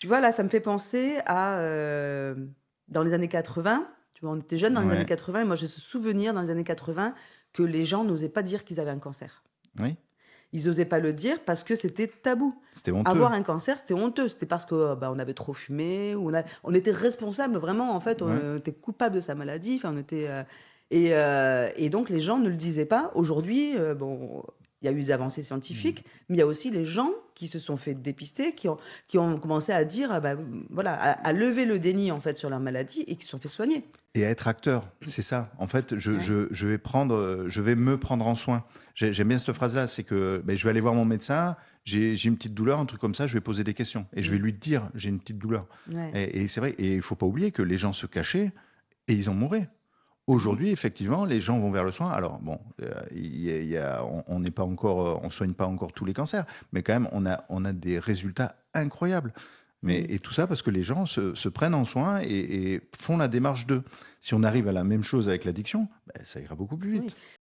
Tu vois, là, ça me fait penser à, dans les années 80, tu vois, on était jeunes dans les années Ouais, 80 et moi j'ai ce souvenir dans les années 80 que les gens n'osaient pas dire qu'ils avaient un cancer. oui, Ils osaient pas le dire parce que c'était tabou. c'était honteux. Avoir un cancer, c'était honteux. C'était parce que, bah, on avait trop fumé ou on était responsable vraiment, en fait, Ouais. on était coupable de sa maladie, enfin, on était, et donc les gens ne le disaient pas. Aujourd'hui, bon, il y a eu des avancées Mmh. scientifiques, mais il y a aussi les gens qui se sont fait dépister, qui ont commencé à dire, ah bah, voilà, à lever le déni, en fait, sur leur maladie et qui se sont fait soigner. Et à être acteur, c'est ça. En fait, Ouais. je vais me prendre en soin. J'aime bien cette phrase-là, c'est que ben, je vais aller voir mon médecin, j'ai une petite douleur, un truc comme ça, je vais poser des questions et je vais Mm. lui dire j'ai une petite douleur. Ouais. Et c'est vrai, et il faut pas oublier que les gens se cachaient et ils en mouraient. Ouais. Aujourd'hui, effectivement, les gens vont vers le soin. Alors bon, on n'est pas encore, on soigne pas encore tous les cancers, mais quand même, on a des résultats incroyables. Mais Mm. et tout ça parce que les gens se prennent en soin et font la démarche d'eux. Si on arrive à la même chose avec l'addiction, ben, ça ira beaucoup plus Oui. vite.